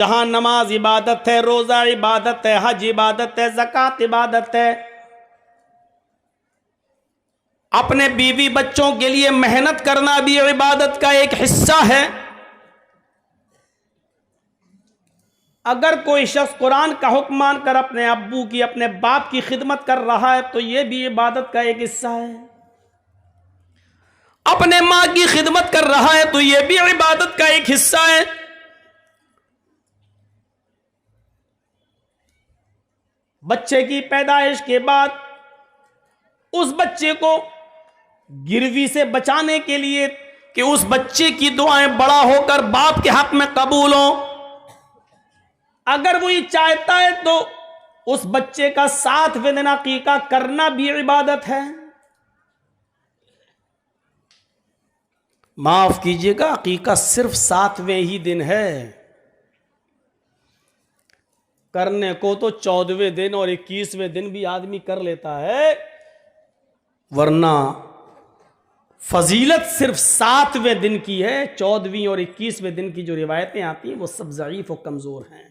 जहां नमाज इबादत है, रोजा इबादत है, हज इबादत है, ज़कात इबादत है, अपने बीवी बच्चों के लिए मेहनत करना भी इबादत का एक हिस्सा है। अगर कोई शख्स कुरान का हुक्म मानकर अपने अब्बू की, अपने बाप की खिदमत कर रहा है तो यह भी इबादत का एक हिस्सा है। अपने मां की खिदमत कर रहा है तो यह भी इबादत का एक हिस्सा है। बच्चे की पैदाइश के बाद उस बच्चे को गिरवी से बचाने के लिए कि उस बच्चे की दुआएं बड़ा होकर बाप के हक में कबूल हो, अगर वो ये चाहता है तो उस बच्चे का 7वें दिन अकीका करना भी इबादत है। माफ कीजिएगा, अकीका सिर्फ 7वें ही दिन है, करने को तो 14वें दिन और 21वें दिन भी आदमी कर लेता है, वरना फजीलत सिर्फ 7वें दिन की है। 14वीं और 21वें दिन की जो रिवायतें आती हैं वो सब ज़ईफ और कमज़ोर हैं।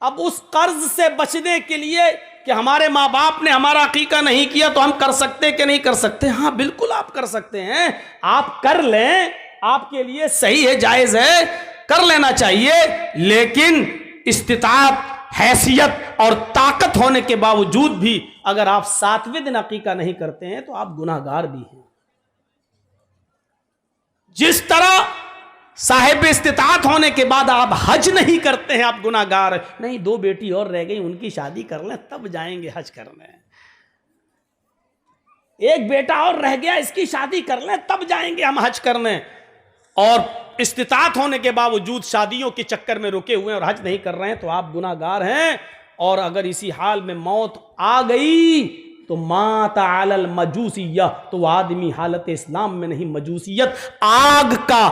अब उस कर्ज से बचने के लिए कि हमारे माँ बाप ने हमारा अकीका नहीं किया तो हम कर सकते कि नहीं कर सकते? हाँ बिल्कुल आप कर सकते हैं, आप कर लें, आपके लिए सही है, जायज़ है, कर लेना चाहिए। लेकिन इस्तिताअत, हैसियत और ताकत होने के बावजूद भी अगर आप 7वें दिन अकीका नहीं करते हैं तो आप गुनाहगार भी हैं। जिस तरह साहिब इस्तिताअत होने के बाद आप हज नहीं करते हैं, आप गुनाहगार नहीं। 2 बेटी और रह गई, उनकी शादी कर लें तब जाएंगे हज करने। 1 बेटा और रह गया, इसकी शादी कर लें तब जाएंगे हम हज करने। और इस्तिताअत होने के बावजूद शादियों के चक्कर में रुके हुए हैं और हज नहीं कर रहे हैं तो आप गुनाहगार हैं। और अगर इसी हाल में मौत आ गई तो माता अलल मजूसिय्या, तो आदमी हालत इस्लाम में नहीं, मजूसियत, आग का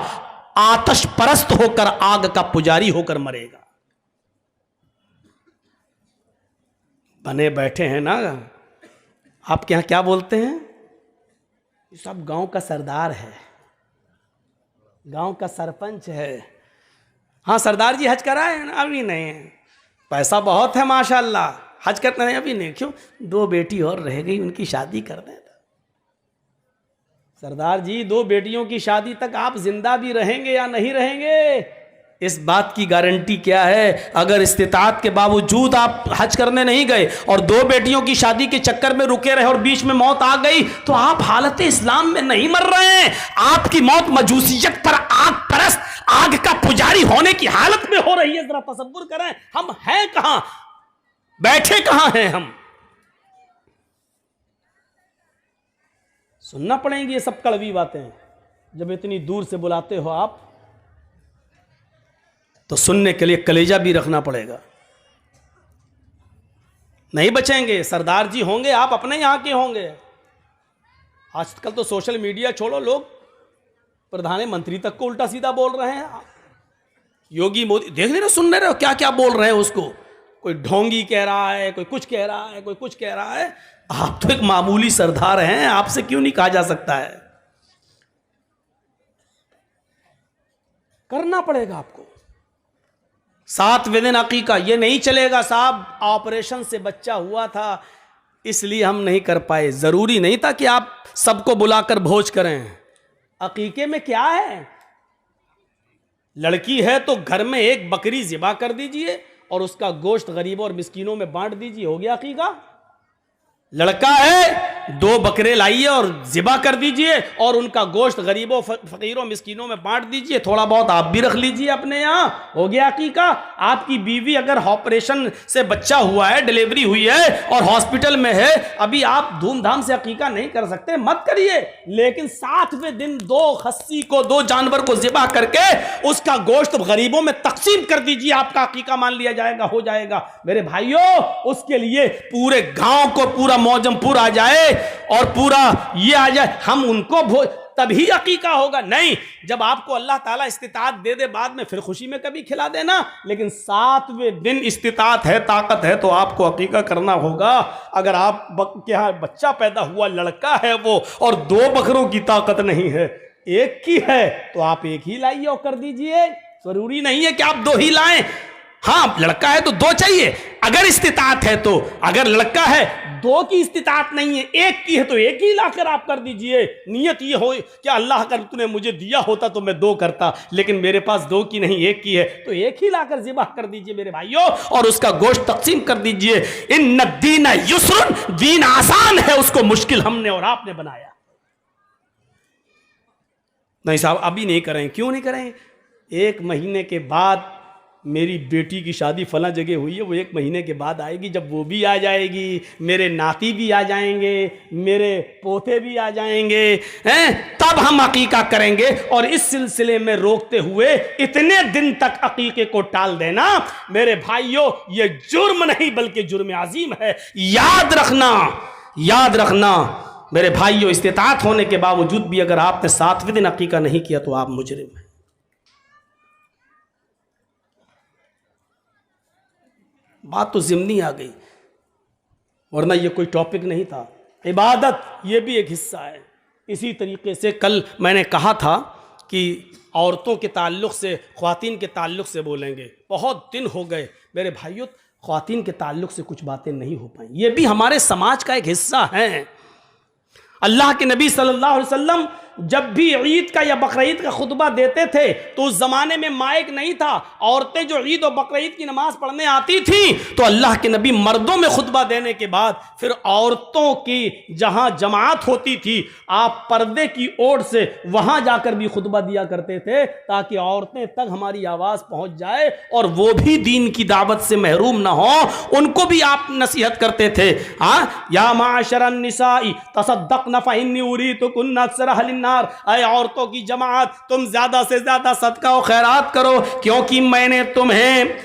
आतश परस्त होकर, आग का पुजारी होकर मरेगा। बने बैठे हैं ना, आपके यहां क्या बोलते हैं? ये सब गांव का सरदार है, गांव का सरपंच है। हाँ सरदार जी हज कराए हैं ना? अभी नहीं, पैसा बहुत है माशाल्लाह, हज करते नहीं, अभी नहीं। क्यों? 2 बेटी और रह गई, उनकी शादी कर दें। सरदार जी 2 बेटियों की शादी तक आप जिंदा भी रहेंगे या नहीं रहेंगे, इस बात की गारंटी क्या है? अगर इस्तिताअत के बावजूद आप हज करने नहीं गए और 2 बेटियों की शादी के चक्कर में रुके रहे और बीच में मौत आ गई तो आप हालत इस्लाम में नहीं मर रहे हैं, आपकी मौत मजूसियत पर, आग परस्त, आग का पुजारी होने की हालत में हो रही है। जरा तसव्वुर करें, हम हैं कहां, बैठे कहां हैं हम? सुनना पड़ेंगी ये सब कड़वी बातें। जब इतनी दूर से बुलाते हो आप तो सुनने के लिए कलेजा भी रखना पड़ेगा। नहीं बचेंगे। सरदार जी होंगे, आप अपने यहां के होंगे। आजकल तो सोशल मीडिया छोड़ो, लोग प्रधानमंत्री तक को उल्टा सीधा बोल रहे हैं। योगी मोदी देख नहीं रहे, सुन नहीं रहे हो क्या क्या बोल रहे हैं उसको? कोई ढोंगी कह रहा है, कोई कुछ कह रहा है, कोई कुछ कह रहा है। आप तो एक मामूली सरदार हैं, आपसे क्यों नहीं कहा जा सकता है? करना पड़ेगा आपको। 7वें दिन अकीका, ये नहीं चलेगा साहब ऑपरेशन से बच्चा हुआ था इसलिए हम नहीं कर पाए। जरूरी नहीं था कि आप सबको बुलाकर भोज करें। अकीके में क्या है? लड़की है तो घर में 1 बकरी ज़िबा कर दीजिए और उसका गोश्त गरीबों और मिस्कीनों में बांट दीजिए, हो गया अकीका। लड़का है 2 बकरे लाइए और ज़िबा कर दीजिए और उनका गोश्त गरीबों, फकीरों, मिस्कीनों में बांट दीजिए, थोड़ा बहुत आप भी रख लीजिए अपने यहाँ, हो गया अकीका। आपकी बीवी अगर ऑपरेशन से बच्चा हुआ है, डिलीवरी हुई है और हॉस्पिटल में है, अभी आप धूमधाम से अकीका नहीं कर सकते, मत करिए। लेकिन 7वें दिन 2 खस्सी को, 2 जानवर को ज़िबा करके उसका गोश्त गरीबों में तकसीम कर दीजिए, आपका अकीका मान लिया जाएगा, हो जाएगा। मेरे भाइयों, उसके लिए पूरे गांव को पूरा मौजमपुर आ जाए और पूरा ये आ जाए, हम उनको तभी अकीका होगा। नहीं, जब आपको अल्लाह ताला इस्तिताअत दे दे बाद में, फिर खुशी में कभी खिला देना। लेकिन 7वें दिन इस्तिताअत है, ताकत है तो आपको अकीका करना होगा। अगर आप के यहाँ बच्चा पैदा हुआ, लड़का है वो, और 2 बकरों की ताकत नहीं है, 1 की है, तो आप 1 ही लाइए और कर दीजिए। जरूरी नहीं है कि आप 2 ही लाएं। हाँ, लड़का है तो 2 चाहिए अगर इस्तिताअत है तो। अगर लड़का है 2 की इस्तिताअत नहीं है, 1 की है तो 1 ही लाकर आप कर दीजिए। नियत ये हो कि अल्लाह अगर तूने मुझे दिया होता तो मैं 2 करता, लेकिन मेरे पास 2 की नहीं 1 की है, तो 1 ही लाकर ज़िबह कर दीजिए मेरे भाइयों, और उसका गोश्त तकसीम कर दीजिए। इन्न दीन युस्रुन, दीन आसान है, उसको मुश्किल हमने और आपने बनाया। नहीं साहब अभी नहीं करें। क्यों नहीं करें? 1 महीने के बाद मेरी बेटी की शादी फला जगह हुई है, वो 1 महीने के बाद आएगी। जब वो भी आ जाएगी, मेरे नाती भी आ जाएंगे, मेरे पोते भी आ जाएंगे, हैं, तब हम अकीका करेंगे। और इस सिलसिले में रोकते हुए इतने दिन तक अकीके को टाल देना मेरे भाइयों, ये जुर्म नहीं बल्कि जुर्म अजीम है। याद रखना, याद रखना मेरे भाइयों, इस्तिताअत होने के बावजूद भी अगर आपने 7वें दिन अकीका नहीं किया तो आप मुजरिम हैं। बात तो ज़िम्नी आ गई, वरना ये कोई टॉपिक नहीं था। इबादत ये भी एक हिस्सा है। इसी तरीके से कल मैंने कहा था कि औरतों के ताल्लुक़ से, ख़वातीन के ताल्लुक़ से बोलेंगे। बहुत दिन हो गए मेरे भाइयों, ख़वातीन के ताल्लुक़ से कुछ बातें नहीं हो पाई। ये भी हमारे समाज का एक हिस्सा है। अल्लाह के नबी सल्लल्लाहु अलैहि वसल्लम जब भी ईद का या बकरीद का खुतबा देते थे तो उस ज़माने में माइक नहीं था। औरतें जो ईद और बकरीद की नमाज़ पढ़ने आती थी तो अल्लाह के नबी मर्दों में खुतबा देने के बाद फिर औरतों की जहां जमात होती थी, आप पर्दे की ओर से वहां जाकर भी खुतबा दिया करते थे, ताकि औरतें तक हमारी आवाज़ पहुंच जाए और वो भी दीन की दावत से महरूम ना हो। उनको भी आप नसीहत करते थे। हाँ, या माशरन निसाई तसद्दक़न फ़इन्नी उरीतुकुन्ना अक्सरा अहलिन नार, ऐ औरतों की जमात तुम ज्यादा से ज्यादा सदका और खैरात करो, क्योंकि मैंने तुम्हें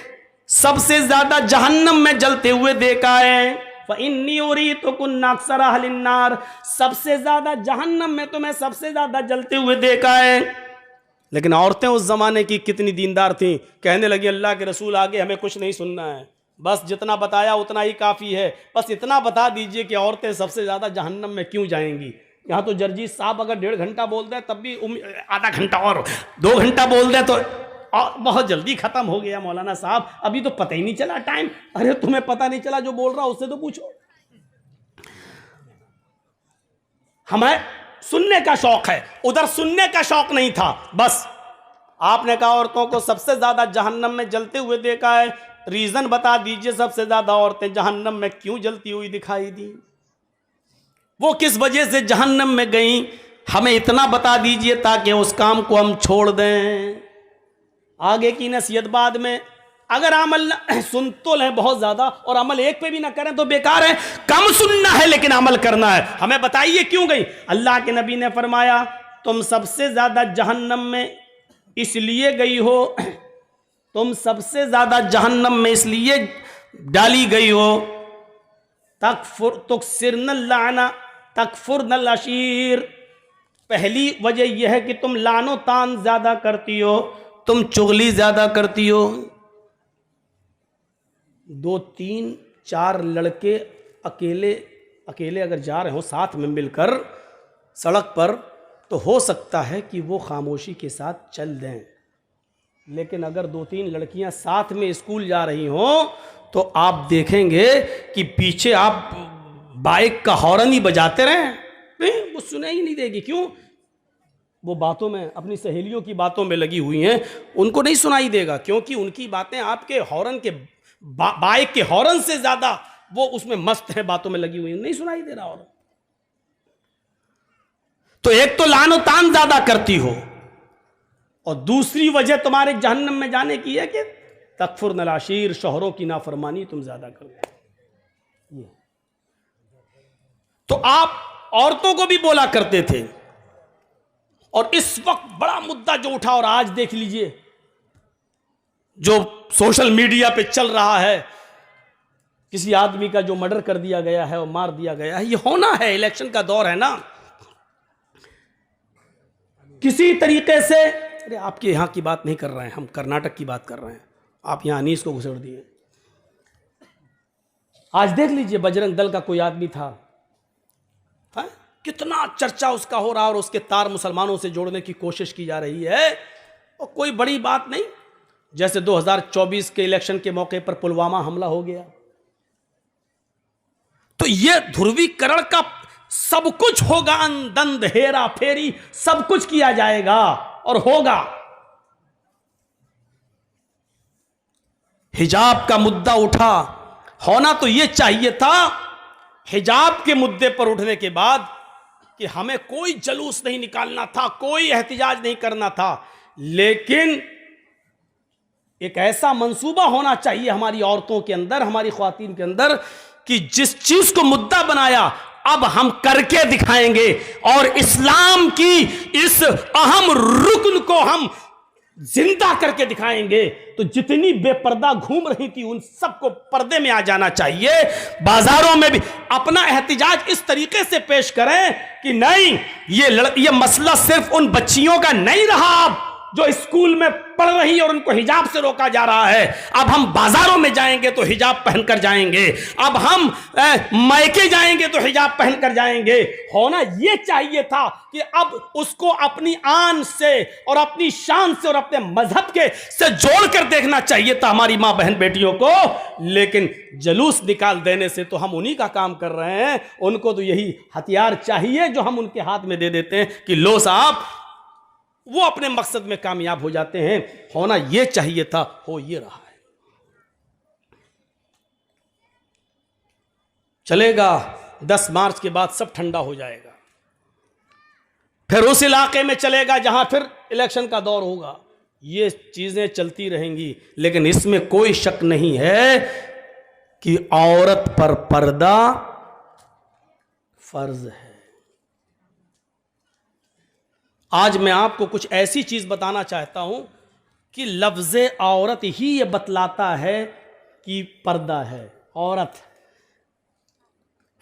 सबसे ज्यादा जहन्नम में जलते हुए देखा है। फ़इन्नी उरीतुकुन्ना अक्सरा अहलिन नार, सबसे ज्यादा जहन्नम में तुम्हें सबसे ज्यादा जलते हुए देखा है। लेकिन औरतें उस जमाने की कितनी दीनदार थीं, कहने लगी अल्लाह के रसूल आगे हमें कुछ नहीं सुनना है, बस जितना बताया उतना ही काफ़ी है, बस इतना बता दीजिए कि औरतें सबसे ज़्यादा जहन्नम में क्यों जाएंगी। यहाँ तो जर्जी साहब अगर 1.5 घंटा बोल दे तब भी आधा घंटा और 2 घंटा बोल दे तो बहुत जल्दी ख़त्म हो गया। मौलाना साहब अभी तो पता ही नहीं चला टाइम। अरे तुम्हें पता नहीं चला, जो बोल रहा उससे तो पूछो। हमें सुनने का शौक़ है, उधर सुनने का शौक़ नहीं था। बस आपने कहा औरतों को सबसे ज़्यादा जहन्नम में जलते हुए देखा है, रीज़न बता दीजिए सबसे ज़्यादा औरतें जहन्नम में क्यों जलती हुई दिखाई दी, वो किस वजह से जहन्नम में गई, हमें इतना बता दीजिए ताकि उस काम को हम छोड़ दें। आगे की नसीहत बाद में। अगर अमल सुन तो लें बहुत ज़्यादा और अमल एक पे भी ना करें तो बेकार है। कम सुनना है लेकिन अमल करना है। हमें बताइए क्यों गई। अल्लाह के नबी ने फरमाया तुम सबसे ज़्यादा जहन्नम में इसलिए गई हो, तुम सबसे ज़्यादा जहन्नम में इसलिए डाली गई हो, तुकसिरनल लाना तकफुरनल अशीर, पहली वजह यह है कि तुम लानो तान ज़्यादा करती हो, तुम चुगली ज़्यादा करती हो। 2, 3, 4 लड़के अकेले अकेले अगर जा रहे हो साथ में मिलकर सड़क पर, तो हो सकता है कि वो खामोशी के साथ चल दें। लेकिन अगर 2-3 लड़कियां साथ में स्कूल जा रही हों तो आप देखेंगे कि पीछे आप बाइक का हॉर्न ही बजाते रहें, वो सुनाई ही नहीं देगी। क्यों? वो बातों में, अपनी सहेलियों की बातों में लगी हुई हैं, उनको नहीं सुनाई देगा, क्योंकि उनकी बातें आपके हॉर्न के बाइक के हॉर्न से ज्यादा वो उसमें मस्त है, बातों में लगी हुई है, नहीं सुनाई दे रहा। और तो एक तो लानो तान ज्यादा करती हो, और दूसरी वजह तुम्हारे जहन्नम में जाने की है कि तकफुरनल अशीर, शोहरों की नाफरमानी तुम ज्यादा करो। तो आप औरतों को भी बोला करते थे। और इस वक्त बड़ा मुद्दा जो उठा, और आज देख लीजिए जो सोशल मीडिया पे चल रहा है, किसी आदमी का जो मर्डर कर दिया गया है और मार दिया गया है। ये होना है, इलेक्शन का दौर है ना। किसी तरीके से, अरे आपके यहाँ की बात नहीं कर रहे हैं, हम कर्नाटक की बात कर रहे हैं, आप यहाँ अनीस को घुसेड़ दिए। आज देख लीजिए बजरंग दल का कोई आदमी था, है? कितना चर्चा उसका हो रहा और उसके तार मुसलमानों से जोड़ने की कोशिश की जा रही है, और कोई बड़ी बात नहीं। जैसे 2024 के इलेक्शन के मौके पर पुलवामा हमला हो गया। तो यह ध्रुवीकरण का सब कुछ होगा, अंदंद हेरा फेरी सब कुछ किया जाएगा और होगा। हिजाब का मुद्दा उठा, होना तो यह चाहिए था हिजाब के मुद्दे पर उठने के बाद कि हमें कोई जलूस नहीं निकालना था, कोई एहतिजाज नहीं करना था, लेकिन एक ऐसा मंसूबा होना चाहिए हमारी औरतों के अंदर, हमारी ख्वातीन के अंदर, कि जिस चीज को मुद्दा बनाया अब हम करके दिखाएंगे और इस्लाम की इस अहम रुकन को हम जिंदा करके दिखाएंगे। तो जितनी बेपर्दा घूम रही थी उन सबको पर्दे में आ जाना चाहिए। बाजारों में भी अपना एहतिजाज इस तरीके से पेश करें कि नहीं, ये मसला सिर्फ उन बच्चियों का नहीं रहा जो स्कूल में पढ़ रही और उनको हिजाब से रोका जा रहा है। अब हम बाजारों में जाएंगे तो हिजाब पहनकर जाएंगे, अब हम मायके जाएंगे तो हिजाब पहनकर जाएंगे। होना यह चाहिए था कि अब उसको अपनी आन से और अपनी शान से और अपने मजहब के से जोड़कर देखना चाहिए था हमारी मां बहन बेटियों को। लेकिन जलूस निकाल देने से तो हम उन्हीं का काम कर रहे हैं। उनको तो यही हथियार चाहिए जो हम उनके हाथ में दे देते हैं कि लो साहब, वो अपने मकसद में कामयाब हो जाते हैं। होना यह चाहिए था, हो ये रहा है। चलेगा, 10 मार्च के बाद सब ठंडा हो जाएगा, फिर उस इलाके में चलेगा जहां फिर इलेक्शन का दौर होगा। ये चीजें चलती रहेंगी, लेकिन इसमें कोई शक नहीं है कि औरत पर पर्दा फर्ज है। आज मैं आपको कुछ ऐसी चीज बताना चाहता हूं कि लफ्ज़ औरत ही ये बतलाता है कि पर्दा है। औरत,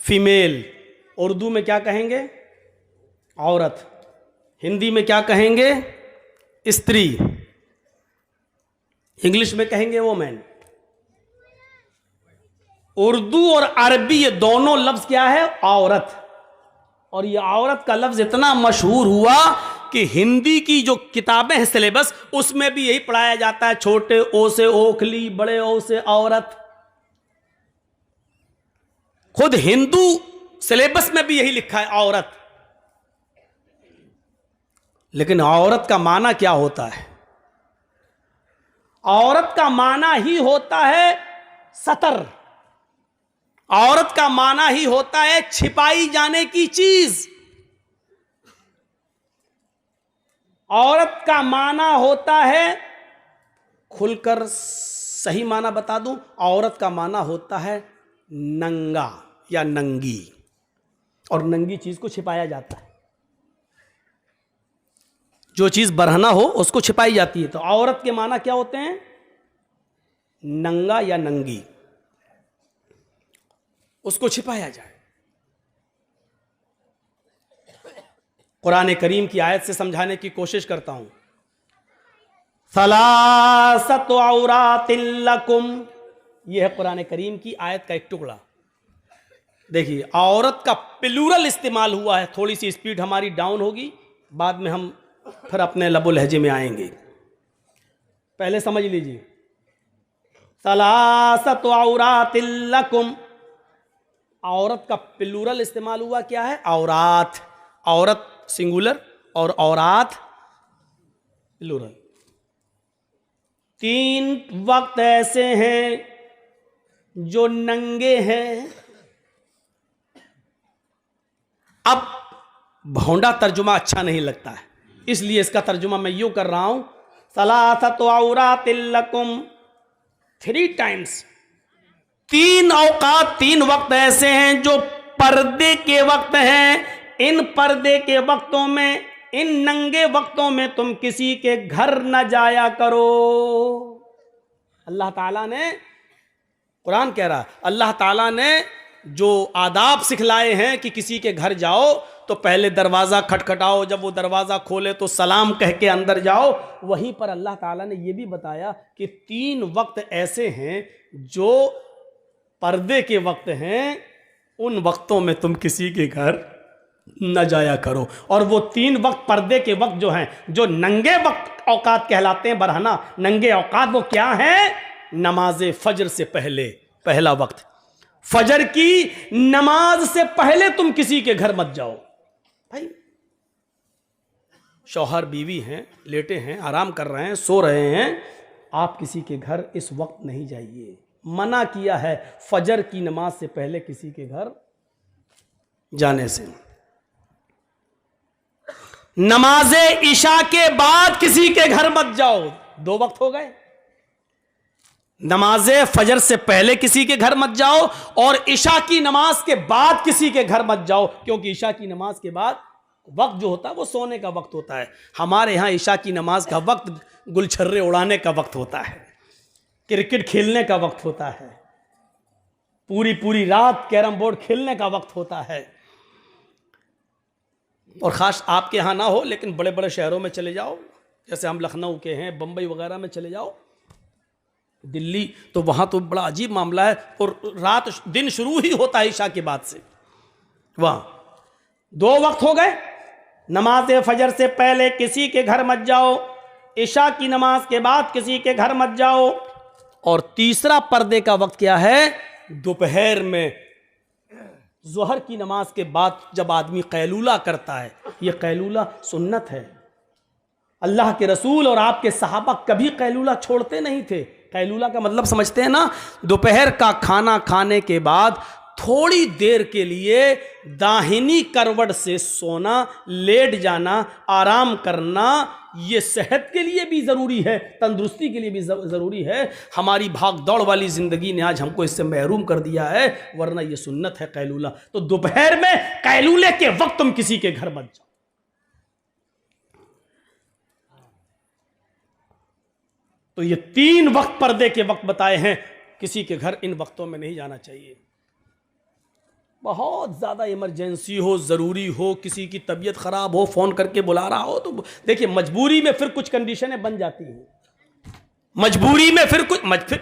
फीमेल, उर्दू में क्या कहेंगे? औरत। हिंदी में क्या कहेंगे? स्त्री। इंग्लिश में कहेंगे वोमेन। उर्दू और अरबी ये दोनों लफ्ज क्या है? औरत। और ये औरत का लफ्ज इतना मशहूर हुआ कि हिंदी की जो किताबें हैं सिलेबस, उसमें भी यही पढ़ाया जाता है। छोटे ओ से ओखली, बड़े ओ से औरत। खुद हिंदू सिलेबस में भी यही लिखा है, औरत। लेकिन औरत का माना क्या होता है? औरत का माना ही होता है सतर। औरत का माना ही होता है छिपाई जाने की चीज। औरत का माना होता है, खुलकर सही माना बता दूं, औरत का माना होता है नंगा या नंगी। और नंगी चीज को छिपाया जाता है। जो चीज बरहना हो उसको छिपाई जाती है। तो औरत के माना क्या होते हैं? नंगा या नंगी, उसको छिपाया जाए। कुरान करीम की आयत से समझाने की कोशिश करता हूं। सलासतु औरातिन लकुम, यह है कुरान करीम की आयत का एक टुकड़ा। देखिए, औरत का प्लूरल इस्तेमाल हुआ है। थोड़ी सी स्पीड हमारी डाउन होगी, बाद में हम फिर अपने लबो लहजे में आएंगे। पहले समझ लीजिए, सलासतु औरातिन लकुम, औरत का प्लूरल इस्तेमाल हुआ क्या है? औरात। औरत सिंगुलर और औरात प्लूरल। 3 वक्त ऐसे हैं जो नंगे हैं। अब भौंडा तर्जुमा अच्छा नहीं लगता है, इसलिए इसका तर्जुमा मैं यूं कर रहा हूं, सलासतु औरातिन लकुम, 3 टाइम्स। 3 औकात, 3 वक्त ऐसे हैं जो पर्दे के वक्त हैं। इन पर्दे के वक्तों में, इन नंगे वक्तों में तुम किसी के घर न जाया करो। अल्लाह ताला ने, कुरान कह रहा, अल्लाह ताला ने जो आदाब सिखलाए हैं कि किसी के घर जाओ तो पहले दरवाजा खटखटाओ, जब वो दरवाजा खोले तो सलाम कह के अंदर जाओ। वहीं पर अल्लाह ताला ने यह भी बताया कि 3 वक्त ऐसे हैं जो पर्दे के वक्त हैं, उन वक्तों में तुम किसी के घर न जाया करो। और वो 3 वक्त पर्दे के वक्त जो हैं, जो नंगे वक्त औकात कहलाते हैं बरहना, नंगे औकात वो क्या हैं? नमाज फजर से पहले, पहला वक्त फजर की नमाज से पहले तुम किसी के घर मत जाओ। भाई शौहर बीवी हैं, लेटे हैं, आराम कर रहे हैं, सो रहे हैं, आप किसी के घर इस वक्त नहीं जाइए। मना किया है फजर की नमाज से पहले किसी के घर जाने से। नमाज इशा के बाद किसी के घर मत जाओ। 2 वक्त हो गए। नमाज फजर से पहले किसी के घर मत जाओ और इशा की नमाज के बाद किसी के घर मत जाओ, क्योंकि इशा की नमाज के बाद वक्त जो होता है वो सोने का वक्त होता है। हमारे यहां इशा की नमाज का वक्त गुलछर्रे उड़ाने का वक्त होता है, क्रिकेट खेलने का वक्त होता है, पूरी रात कैरम बोर्ड खेलने का वक्त होता है। और ख़ास आपके यहाँ ना हो, लेकिन बड़े बड़े शहरों में चले जाओ, जैसे हम लखनऊ के हैं, बम्बई वगैरह में चले जाओ, दिल्ली, तो वहाँ तो बड़ा अजीब मामला है। और रात दिन शुरू ही होता है ईशा के बाद से। वहाँ 2 वक्त हो गए। नमाज फजर से पहले किसी के घर मत जाओ, ईशा की नमाज के बाद किसी के घर मत जाओ। और तीसरा पर्दे का वक्त क्या है? दोपहर में ज़ोहर की नमाज के बाद जब आदमी कैलूला करता है। ये कैलूला सुन्नत है। अल्लाह के रसूल और आपके सहाबा कभी कैलूला छोड़ते नहीं थे। कैलूला का मतलब समझते हैं ना? दोपहर का खाना खाने के बाद थोड़ी देर के लिए दाहिनी करवट से सोना, लेट जाना, आराम करना, ये सेहत के लिए भी ज़रूरी है, तंदुरुस्ती के लिए भी ज़रूरी है। हमारी भाग दौड़ वाली ज़िंदगी ने आज हमको इससे महरूम कर दिया है, वरना ये सुन्नत है कैलूला। तो दोपहर में कैलूले के वक्त तुम किसी के घर मत जाओ। तो ये 3 वक्त पर्दे के वक्त बताए हैं, किसी के घर इन वक्तों में नहीं जाना चाहिए। बहुत ज़्यादा इमरजेंसी हो, ज़रूरी हो, किसी की तबीयत ख़राब हो, फ़ोन करके बुला रहा हो, तो देखिए मजबूरी में फिर कुछ कंडीशनें बन जाती हैं। मजबूरी में फिर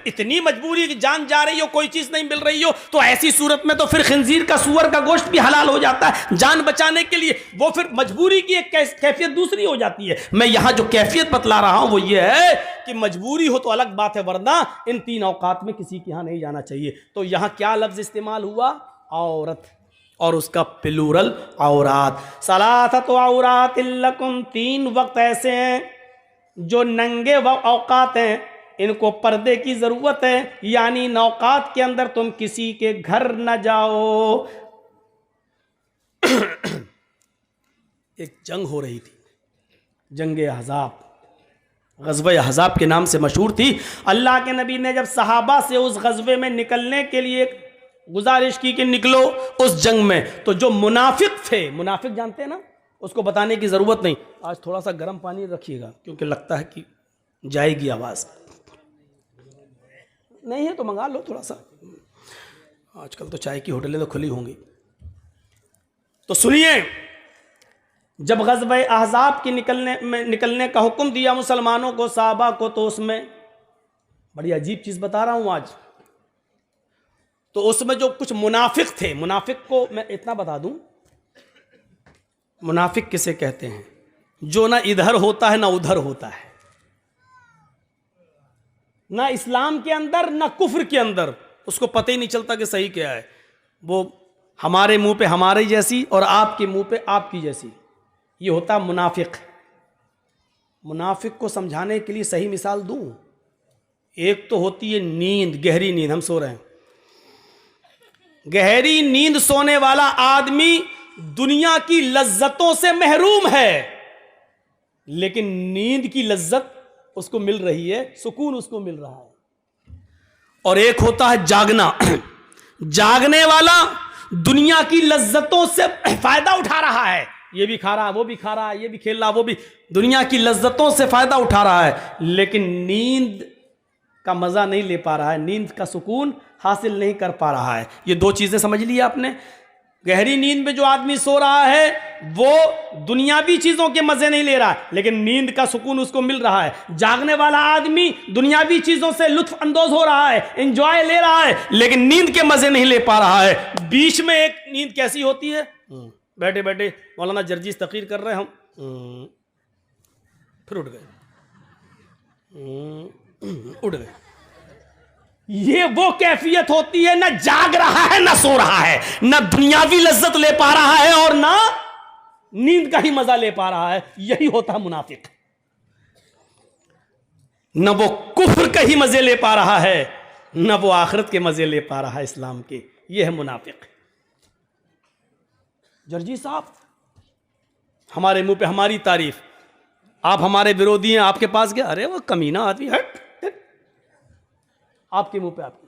इतनी मजबूरी कि जान जा रही हो, कोई चीज़ नहीं मिल रही हो, तो ऐसी सूरत में तो फिर खिंजीर का, सूअर का गोश्त भी हलाल हो जाता है जान बचाने के लिए। वो फिर मजबूरी की एक कैफियत दूसरी हो जाती है। मैं यहाँ जो कैफियत बतला रहा हूँ वो ये है कि मजबूरी हो तो अलग बात है, वरना इन 3 औकात में किसी के यहाँ नहीं जाना चाहिए। तो यहाँ क्या लफ्ज़ इस्तेमाल हुआ? औरत, और उसका प्लूरल औरात। सलासत औरात लकुम, 3 वक्त ऐसे हैं जो नंगे औकात हैं, इनको पर्दे की ज़रूरत है, यानी इन औकात के अंदर तुम किसी के घर न जाओ। एक जंग हो रही थी, जंगे अहज़ाब, ग़ज़वे अहज़ाब के नाम से मशहूर थी। अल्लाह के नबी ने जब सहाबा से उस ग़ज़वे में निकलने के लिए गुजारिश की कि निकलो उस जंग में, तो जो मुनाफिक थे, मुनाफिक जानते हैं ना, उसको बताने की ज़रूरत नहीं। आज थोड़ा सा गर्म पानी रखिएगा, क्योंकि लगता है कि जाएगी आवाज़। नहीं है तो मंगा लो थोड़ा सा, आजकल तो चाय की होटलें तो खुली होंगी। तो सुनिए, जब ग़ज़वे अहज़ाब के निकलने का हुक्म दिया मुसलमानों को, सहाबा को, तो उसमें बड़ी अजीब चीज़ बता रहा हूँ आज। तो उसमें जो कुछ मुनाफिक थे, मुनाफिक को मैं इतना बता दूं, मुनाफिक किसे कहते हैं? जो ना इधर होता है ना उधर होता है, ना इस्लाम के अंदर ना कुफ्र के अंदर, उसको पता ही नहीं चलता कि सही क्या है। वो हमारे मुंह पे हमारे जैसी और आपके मुंह पे आपकी जैसी, ये होता मुनाफिक। मुनाफिक को समझाने के लिए सही मिसाल दूं, एक तो होती है नींद, गहरी नींद, हम सो रहे हैं, गहरी नींद सोने वाला आदमी दुनिया की लज्जतों से महरूम है, लेकिन नींद की लज्जत उसको मिल रही है, सुकून उसको मिल रहा है। और एक होता है जागना, जागने वाला दुनिया की लज्जतों से फायदा उठा रहा है, ये भी खा रहा है, वो भी खा रहा है, ये भी खेल रहा है, वो भी, दुनिया की लज्जतों से फायदा उठा रहा है, लेकिन नींद का मजा नहीं ले पा रहा है, नींद का सुकून हासिल नहीं कर पा रहा है। ये 2 चीजें समझ ली आपने। गहरी नींद में जो आदमी सो रहा है वो दुनियावी चीजों के मजे नहीं ले रहा है, लेकिन नींद का सुकून उसको मिल रहा है। जागने वाला आदमी दुनियावी चीजों से लुत्फ अंदोज हो रहा है, एंजॉय ले रहा है, लेकिन नींद के मजे नहीं ले पा रहा है। बीच में एक नींद कैसी होती है? बैठे बैठे मौलाना जर्जीस तकरीर कर रहे हैं, हम फिर उठ गए, उठ गए। ये वो कैफियत होती है, ना जाग रहा है ना सो रहा है, ना दुनियावी लज्जत ले पा रहा है और ना नींद का ही मजा ले पा रहा है। यही होता है मुनाफिक। न वो कुफ्र के ही मजे ले पा रहा है, न वो आखिरत के मजे ले पा रहा है इस्लाम के। ये है मुनाफिक। जर्जी साहब हमारे मुंह पे हमारी तारीफ, आप हमारे विरोधी हैं, आपके पास गया, अरे वो कमीना आदमी, हट, आपके मुंह पे आपकी।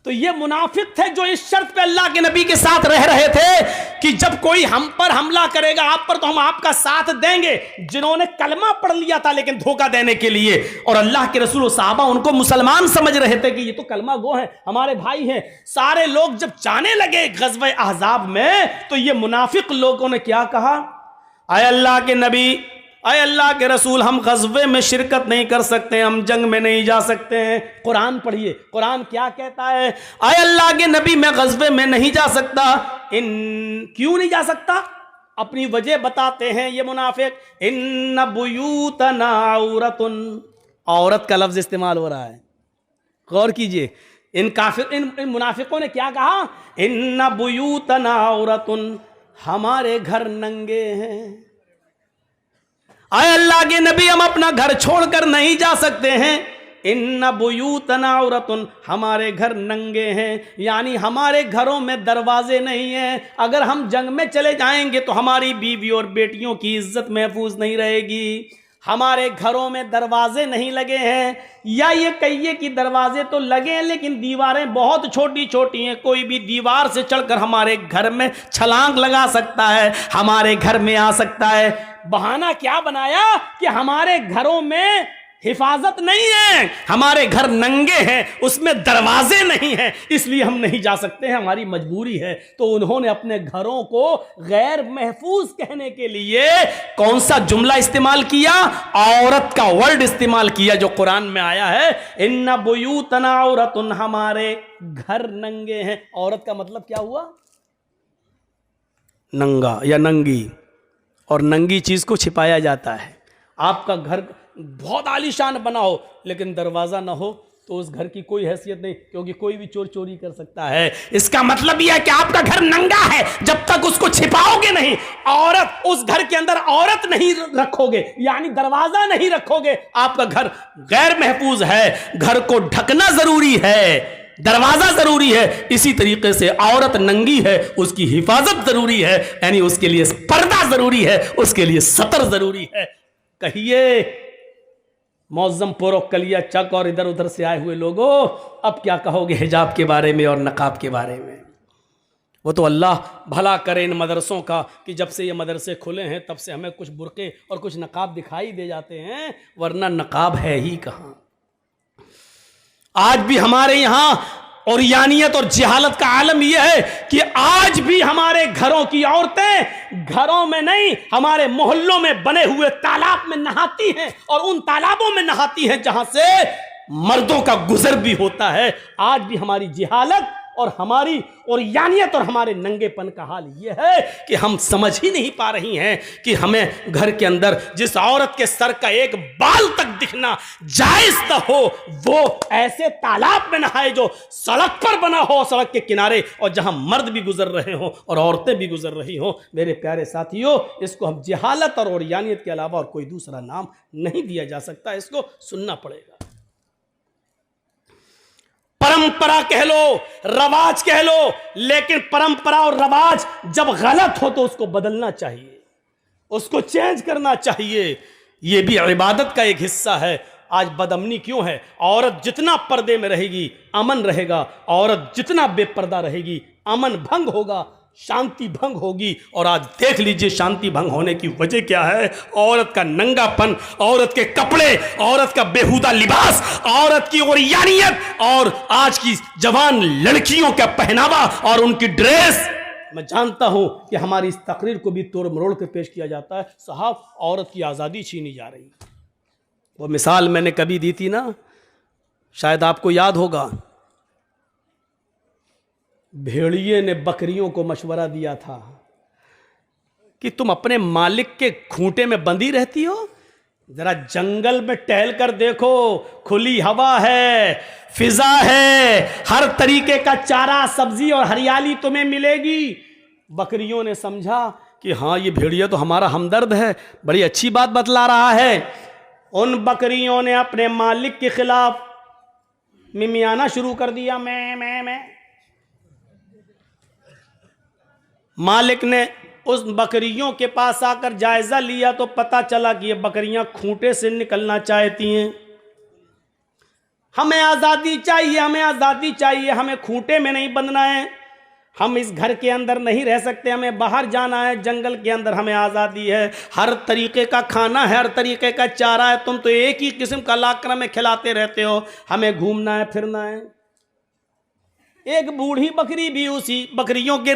तो ये मुनाफिक थे जो इस शर्त पे अल्लाह के नबी के साथ रह रहे थे कि जब कोई हम पर हमला करेगा आप पर, तो हम आपका साथ देंगे। जिन्होंने कलमा पढ़ लिया था लेकिन धोखा देने के लिए, और अल्लाह के रसूल और सहाबा उनको मुसलमान समझ रहे थे कि ये तो कलमा गो हैं, हमारे भाई हैं। सारे लोग जब जाने लगे ग़ज़वे अहज़ाब में, तो ये मुनाफिक लोगों ने क्या कहा, आए अल्लाह के नबी, अय अल्लाह के रसूल, हम ग़ज़वे में शिरकत नहीं कर सकते, हम जंग में नहीं जा सकते हैं। कुरान पढ़िए, कुरान क्या कहता है, अय अल्लाह के नबी मैं ग़ज़वे में नहीं जा सकता। क्यों नहीं जा सकता? अपनी वजह बताते हैं ये मुनाफिक। इन्ना बुयूतना औरतुन, औरत का लफ्ज़ इस्तेमाल हो रहा है, गौर कीजिए। इन मुनाफिकों ने क्या कहा, इन्ना बुयूतना औरतुन, हमारे घर नंगे हैं। आए अल्लाह के नबी हम अपना घर छोड़कर नहीं जा सकते हैं। इन्ना बुयूतना औरतुन, हमारे घर नंगे हैं, यानी हमारे घरों में दरवाजे नहीं हैं। अगर हम जंग में चले जाएंगे तो हमारी बीवी और बेटियों की इज्जत महफूज नहीं रहेगी। हमारे घरों में दरवाजे नहीं लगे हैं, या ये कहिए कि दरवाजे तो लगे हैं लेकिन दीवारें बहुत छोटी छोटी हैं। कोई भी दीवार से चढ़कर हमारे घर में छलांग लगा सकता है, हमारे घर में आ सकता है। बहाना क्या बनाया कि हमारे घरों में हिफाजत नहीं है, हमारे घर नंगे हैं, उसमें दरवाजे नहीं हैं, इसलिए हम नहीं जा सकते हैं, हमारी मजबूरी है। तो उन्होंने अपने घरों को गैर महफूज कहने के लिए कौन सा जुमला इस्तेमाल किया? औरत का वर्ड इस्तेमाल किया, जो कुरान में आया है, इन्ना बुयूतना औरतुन, हमारे घर नंगे हैं। औरत का मतलब क्या हुआ? नंगा या नंगी, और नंगी चीज को छिपाया जाता है। आपका घर बहुत आलीशान बना हो लेकिन दरवाजा ना हो तो उस घर की कोई हैसियत नहीं, क्योंकि कोई भी चोर चोरी कर सकता है। इसका मतलब यह है कि आपका घर नंगा है, जब तक उसको छिपाओगे नहीं, औरत उस घर के अंदर औरत नहीं रखोगे, यानी दरवाजा नहीं रखोगे, आपका घर गैर महफूज है। घर को ढकना जरूरी है, दरवाजा जरूरी है। इसी तरीके से औरत नंगी है, उसकी हिफाजत जरूरी है, यानी उसके लिए पर्दा जरूरी है, उसके लिए सतर जरूरी है। कहिए मौज़म पुरो कलिया चक और इधर उधर से आए हुए लोगों, अब क्या कहोगे हिजाब के बारे में और नकाब के बारे में? वो तो अल्लाह भला करे इन मदरसों का कि जब से ये मदरसे खुले हैं तब से हमें कुछ बुरके और कुछ नकाब दिखाई दे जाते हैं, वरना नकाब है ही कहाँ। आज भी हमारे यहाँ और यानियत और जहालत का आलम यह है कि आज भी हमारे घरों की औरतें घरों में नहीं, हमारे मोहल्लों में बने हुए तालाब में नहाती हैं, और उन तालाबों में नहाती हैं जहां से मर्दों का गुजर भी होता है। आज भी हमारी जहालत और हमारी और यानियत और हमारे नंगेपन का हाल यह है कि हम समझ ही नहीं पा रही हैं कि हमें घर के अंदर जिस औरत के सर का एक बाल तक दिखना जायज न हो, वो ऐसे तालाब में नहाए जो सड़क पर बना हो, सड़क के किनारे, और जहां मर्द भी गुजर रहे हो और औरतें भी गुजर रही हो। मेरे प्यारे साथियों, इसको हम जहालत और यानियत के अलावा और कोई दूसरा नाम नहीं दिया जा सकता, इसको सुनना पड़ेगा। परंपरा कह लो, रवाज कह लो, लेकिन परंपरा और रवाज जब गलत हो तो उसको बदलना चाहिए, उसको चेंज करना चाहिए। यह भी इबादत का एक हिस्सा है। आज बदअमनी क्यों है? औरत जितना पर्दे में रहेगी अमन रहेगा, औरत जितना बेपर्दा रहेगी अमन भंग होगा, शांति भंग होगी। और आज देख लीजिए शांति भंग होने की वजह क्या है? औरत का नंगापन, औरत के कपड़े, औरत का बेहुदा लिबास, औरत की ओरियानियत, और आज की जवान लड़कियों का पहनावा और उनकी ड्रेस। मैं जानता हूं कि हमारी इस तकरीर को भी तोड़ मरोड़ कर पेश किया जाता है। साहब, औरत की आज़ादी छीनी जा रही है। वो मिसाल मैंने कभी दी थी ना, शायद आपको याद होगा। भेड़िए ने बकरियों को मशवरा दिया था कि तुम अपने मालिक के खूंटे में बंधी रहती हो? जरा जंगल में टहल कर देखो, खुली हवा है, फिजा है, हर तरीके का चारा, सब्जी और हरियाली तुम्हें मिलेगी। बकरियों ने समझा कि हाँ, ये भेड़िया तो हमारा हमदर्द है, बड़ी अच्छी बात बतला रहा है। उन बकरियों ने अपने मालिक के खिलाफ मिमियाना शुरू कर दिया, मैं। मालिक ने उस बकरियों के पास आकर जायजा लिया तो पता चला कि ये बकरियां खूंटे से निकलना चाहती हैं। हमें आजादी चाहिए, हमें आजादी चाहिए, हमें खूंटे में नहीं बंधना है, हम इस घर के अंदर नहीं रह सकते, हमें बाहर जाना है, जंगल के अंदर हमें आजादी है, हर तरीके का खाना है, हर तरीके का चारा है, तुम तो एक ही किस्म का लाकड़ा में खिलाते रहते हो, हमें घूमना है, फिरना है। एक बूढ़ी बकरी भी उसी बकरियों के